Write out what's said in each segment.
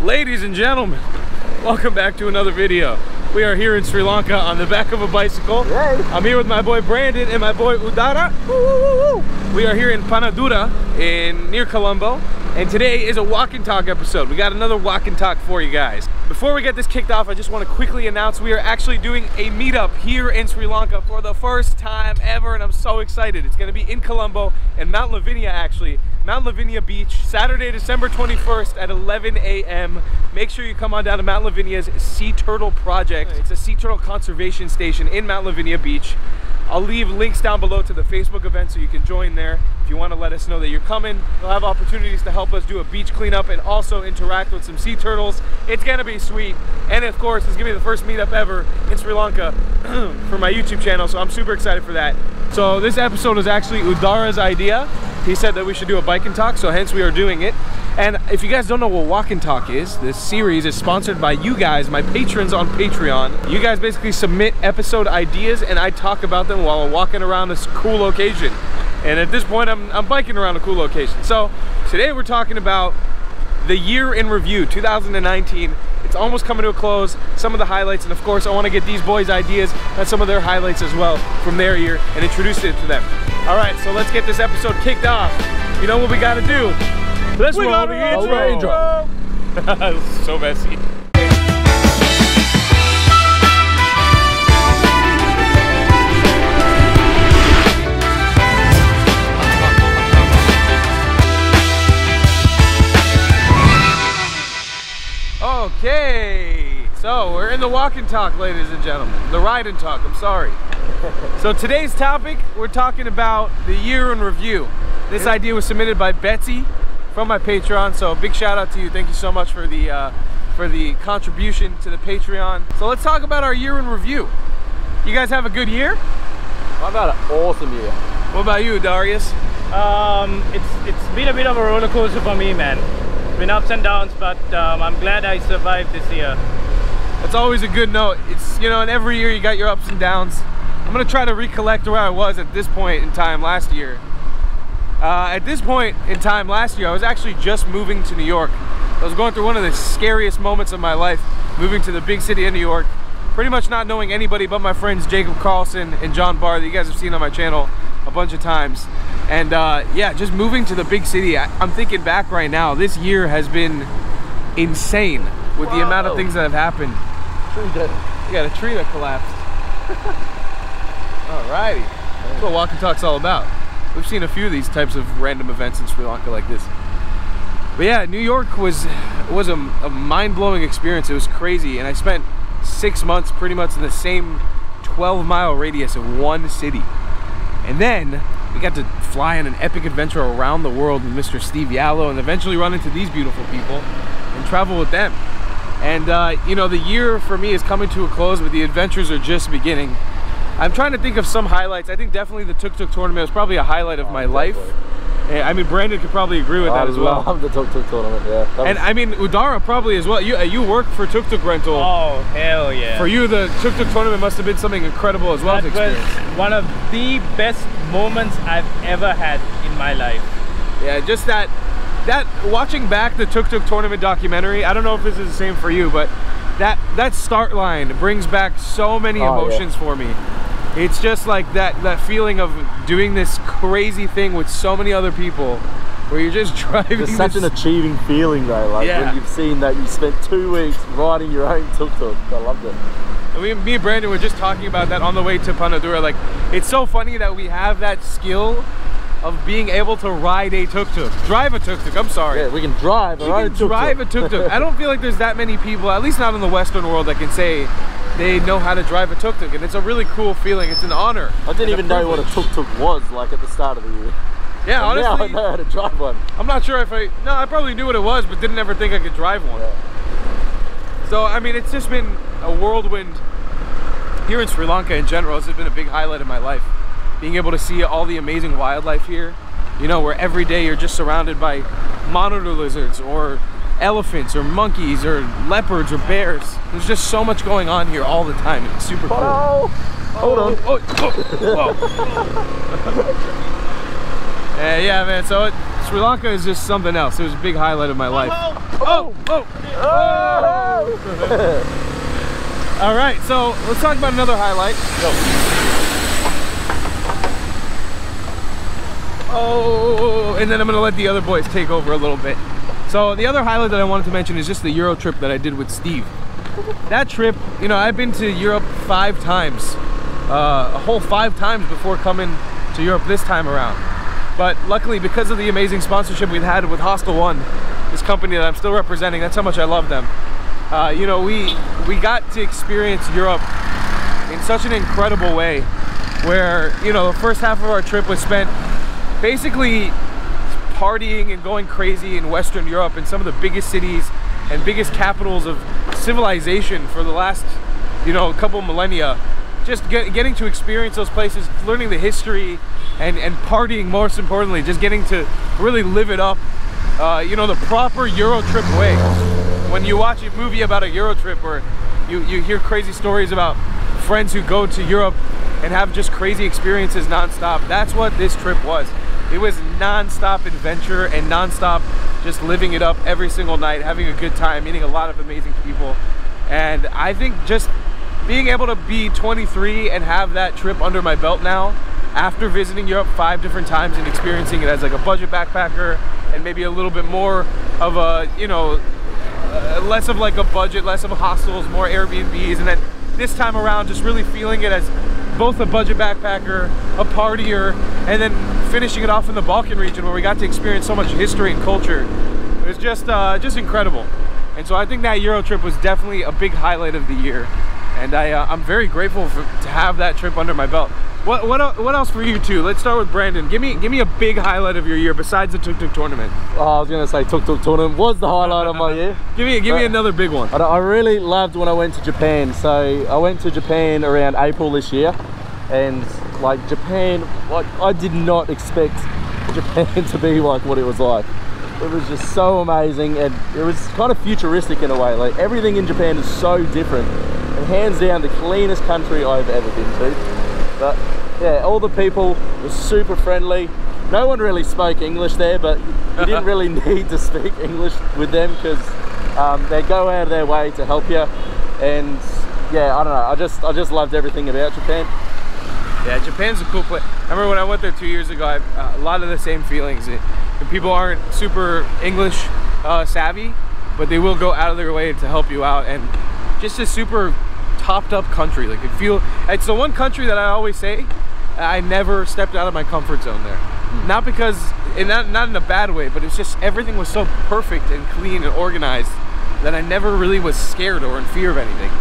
Ladies and gentlemen, welcome back to another video. We are here in Sri Lanka on the back of a bicycle. Yay. I'm here with my boy Brandon and my boy Udara. Woo, woo, woo. We are here in Udara near Colombo, and today is a walk and talk episode. We got another walk and talk for you guys. Before we get this kicked off, I just want to quickly announce we are actually doing a meetup here in Sri Lanka for the first time ever, and I'm so excited. It's going to be in Colombo and Mount Lavinia, actually. Mount Lavinia Beach, Saturday, December 21st at 11 a.m. Make sure you come on down to Mount Lavinia's Sea Turtle Project. It's a sea turtle conservation station in Mount Lavinia Beach. I'll leave links down below to the Facebook event so you can join there. If you want to let us know that you're coming, we'll have opportunities to help us do a beach cleanup and also interact with some sea turtles. It's gonna be sweet. And of course, it's gonna be the first meetup ever in Sri Lanka for my YouTube channel, so I'm super excited for that. So this episode was actually Udara's idea. He said that we should do a bike and talk, so hence we are doing it. And if you guys don't know what Walk and Talk is, this series is sponsored by you guys, my patrons on Patreon. You guys basically submit episode ideas and I talk about them while I'm walking around this cool location. And at this point, I'm biking around a cool location. So today we're talking about the year in review, 2019. It's almost coming to a close, some of the highlights, and of course I want to get these boys' ideas and some of their highlights as well from their year and introduce it to them. All right, so let's get this episode kicked off. You know what we gotta do? Let's roll the intro. So messy. Okay, so we're in the walk and talk, ladies and gentlemen. The ride and talk, I'm sorry. So today's topic, we're talking about the year in review. This idea was submitted by Betsy from my Patreon, so big shout out to you. Thank you so much for the contribution to the Patreon. So let's talk about our year in review. You guys have a good year? I've had an awesome year. What about you, Darius? It's been a bit of a roller coaster for me, man. It's been ups and downs, but I'm glad I survived this year. That's always a good note. It's, you know, and every year you got your ups and downs. I'm gonna try to recollect where I was at this point in time last year. At this point in time last year, I was actually just moving to New York. I was going through one of the scariest moments of my life, moving to the big city of New York, pretty much not knowing anybody but my friends Jacob Carlson and John Barr that you guys have seen on my channel a bunch of times. And yeah, just moving to the big city, I'm thinking back right now, this year has been insane with the amount of things that have happened. Tree dead. You got a tree that collapsed. Alrighty, that's what Walk and Talk's all about. We've seen a few of these types of random events in Sri Lanka like this. But yeah, New York was a mind-blowing experience. It was crazy, and I spent 6 months pretty much in the same 12-mile radius of one city. And then we got to fly on an epic adventure around the world with Mr. Steve Yallo and eventually run into these beautiful people and travel with them. And you know, the year for me is coming to a close, but the adventures are just beginning. I'm trying to think of some highlights. I think definitely the tuk-tuk tournament was probably a highlight of my life. I mean, Brandon could probably agree with that as well. I love the tuk-tuk tournament, yeah. And I mean, Udara probably as well. You work for tuk-tuk rental. Oh, hell yeah. For you, the tuk-tuk tournament must have been something incredible as well to experience. That was one of the best moments I've ever had in my life. Yeah, just that watching back the tuk-tuk tournament documentary, I don't know if this is the same for you, but that start line brings back so many emotions for me. It's just like that feeling of doing this crazy thing with so many other people where you're just driving. It's such an achieving feeling though, like when you've seen that you spent 2 weeks riding your own tuk-tuk. I loved it. And me and Brandon were just talking about that on the way to Udara. Like, it's so funny that we have that skill of being able to ride a tuk-tuk. Drive a tuk-tuk, I'm sorry. Yeah, we can drive our own tuk-tuk. Drive a tuk-tuk. I don't feel like there's that many people, at least not in the Western world, that can say they know how to drive a tuk-tuk, and it's a really cool feeling. It's an honor. I didn't even know what a tuk-tuk was like at the start of the year. Yeah, and honestly, now I know how to drive one. I'm not sure if I probably knew what it was, but didn't ever think I could drive one. Yeah. So, I mean, it's just been a whirlwind here in Sri Lanka in general. This has been a big highlight of my life. Being able to see all the amazing wildlife here, you know, where every day you're just surrounded by monitor lizards or elephants or monkeys or leopards or bears. There's just so much going on here all the time. It's super cool. Hold on. Whoa. Yeah, man. So Sri Lanka is just something else. It was a big highlight of my life. Oh! All right, so let's talk about another highlight. Oh, and then I'm gonna let the other boys take over a little bit. So the other highlight that I wanted to mention is just the Euro trip that I did with Steve. That trip, you know, I've been to Europe 5 times, a whole 5 times before coming to Europe this time around. But luckily, because of the amazing sponsorship we've had with Hostel One, this company that I'm still representing, that's how much I love them. You know, we got to experience Europe in such an incredible way, where, you know, the first half of our trip was spent basically partying and going crazy in Western Europe in some of the biggest cities and biggest capitals of civilization for the last, you know, couple millennia. Just getting to experience those places, learning the history, and partying, most importantly, just getting to really live it up, you know, the proper Euro trip way. When you watch a movie about a Euro trip, or you hear crazy stories about friends who go to Europe and have just crazy experiences non-stop, that's what this trip was. It was non-stop adventure and non-stop just living it up every single night, having a good time, meeting a lot of amazing people. And I think just being able to be 23 and have that trip under my belt now, after visiting Europe 5 different times and experiencing it as like a budget backpacker and maybe a little bit more of a, you know, less of like a budget, less of a hostels, more Airbnbs, and then this time around just really feeling it as both a budget backpacker, a partier, and then finishing it off in the Balkan region where we got to experience so much history and culture. It was just incredible. And so I think that Euro trip was definitely a big highlight of the year. And I'm very grateful to have that trip under my belt. What else for you two? Let's start with Brandon. Give me a big highlight of your year besides the tuk-tuk tournament. Oh, I was gonna say tuk-tuk tournament was the highlight of my year. Give me another big one. I really loved when I went to Japan. So I went to Japan around April this year, and like Japan, like I did not expect Japan to be like what it was like. It was just so amazing, and it was kind of futuristic in a way. Like everything in Japan is so different, and hands down the cleanest country I've ever been to. But yeah, all the people were super friendly. No one really spoke English there, but you didn't really need to speak English with them because they go out of their way to help you. And yeah, I don't know, I just loved everything about Japan. Yeah, Japan's a cool place. I remember when I went there 2 years ago, I a lot of the same feelings. The people aren't super English savvy, but they will go out of their way to help you out, and just a super topped up country. Like it's the one country that I always say I never stepped out of my comfort zone there. Not because, not in a bad way, but it's just everything was so perfect and clean and organized that I never really was scared or in fear of anything.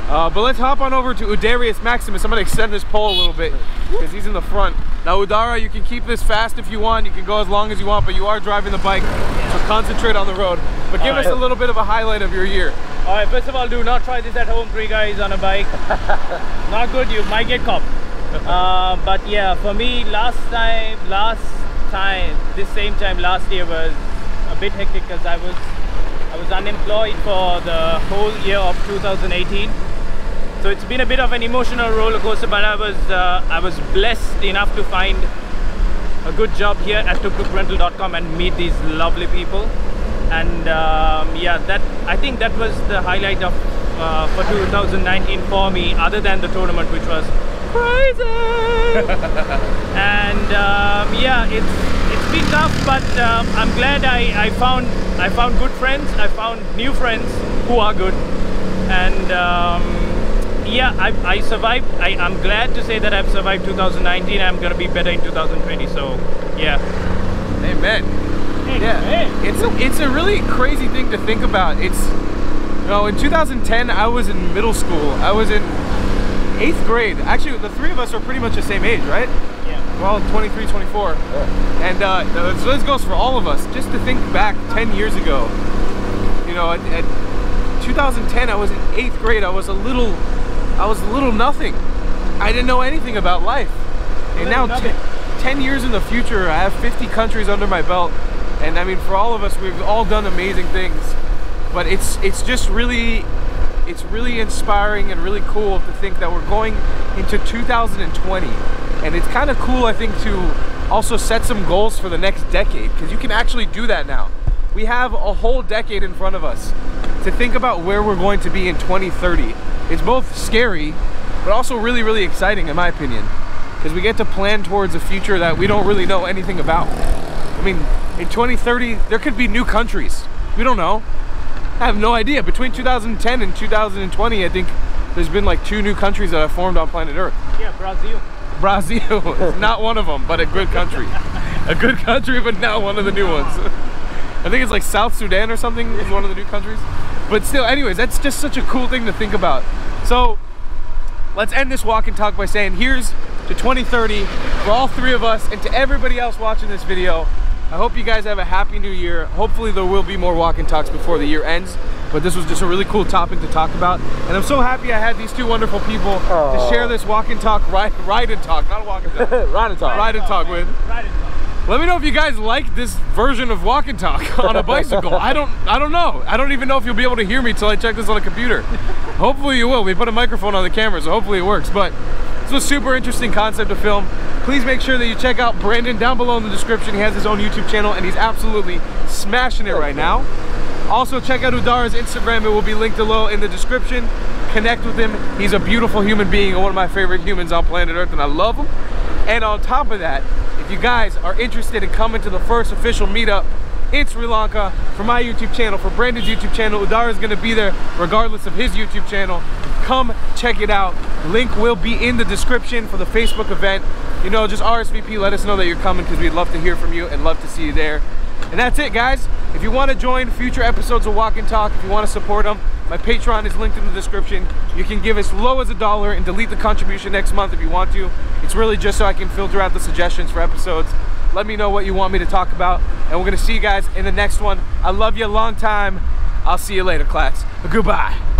But let's hop on over to Udarius Maximus. I'm going to extend this pole a little bit because he's in the front. Now Udara, you can keep this fast if you want. You can go as long as you want, but you are driving the bike, so concentrate on the road. But give us a little bit of a highlight of your year. Alright, first of all, do not try this at home, 3 guys on a bike. Not good, you might get caught. But yeah, for me, this same time last year was a bit hectic because I was unemployed for the whole year of 2018. So it's been a bit of an emotional roller coaster, but I was blessed enough to find a good job here at tuktukrental.com and meet these lovely people. And yeah, I think that was the highlight of for 2019 for me, other than the tournament, which was crazy. And yeah, it's been tough, but I'm glad I found good friends. I found new friends who are good, and yeah, I survived. I'm glad to say that I've survived 2019. I'm gonna be better in 2020. So yeah. Amen. Yeah, it's a really crazy thing to think about. It's, you know, in 2010 I was in middle school. I was in 8th grade. Actually, the 3 of us are pretty much the same age, right? Yeah. We're all 23, 24. Yeah. And so this goes for all of us. Just to think back 10 years ago, you know, at 2010 I was in 8th grade. I was a little nothing. I didn't know anything about life. And now 10 years in the future, I have 50 countries under my belt. And I mean, for all of us, we've all done amazing things, but it's just really, it's really inspiring and really cool to think that we're going into 2020, and it's kind of cool, I think, to also set some goals for the next decade, because you can actually do that now. We have a whole decade in front of us to think about where we're going to be in 2030. It's both scary, but also really, really exciting in my opinion, because we get to plan towards a future that we don't really know anything about. I mean, in 2030, there could be new countries. We don't know. I have no idea. Between 2010 and 2020, I think there's been like 2 new countries that have formed on planet Earth. Yeah, Brazil. Brazil is not one of them, but a good country. A good country, but not one of the new ones. I think it's like South Sudan or something is one of the new countries. But still, anyways, that's just such a cool thing to think about. So let's end this walk and talk by saying here's to 2030 for all 3 of us, and to everybody else watching this video. I hope you guys have a happy new year. Hopefully there will be more walk and talks before the year ends, but this was just a really cool topic to talk about, and I'm so happy I had these 2 wonderful people to share this walk and talk, ride and talk, not a walk and talk. Ride and talk with. Let me know if you guys like this version of walk and talk on a bicycle. I don't know. I don't even know if you'll be able to hear me till I check this on a computer. Hopefully you will. We put a microphone on the camera, so hopefully it works. But this was a super interesting concept to film. Please make sure that you check out Brandon down below in the description. He has his own YouTube channel and he's absolutely smashing it right now. Also check out Udara's Instagram. It will be linked below in the description. Connect with him. He's a beautiful human being and one of my favorite humans on planet Earth, and I love him. And on top of that, if you guys are interested in coming to the first official meetup in Sri Lanka for my YouTube channel, for Brandon's YouTube channel, Udara is going to be there regardless of his YouTube channel. Come check it out. Link will be in the description for the Facebook event. You know, just RSVP, let us know that you're coming, because we'd love to hear from you and love to see you there. And that's it, guys. If you want to join future episodes of Walk and Talk, if you want to support them, my Patreon is linked in the description. You can give as low as $1 and delete the contribution next month if you want to. It's really just so I can filter out the suggestions for episodes. Let me know what you want me to talk about, and we're going to see you guys in the next one. I love you a long time. I'll see you later, class. Goodbye.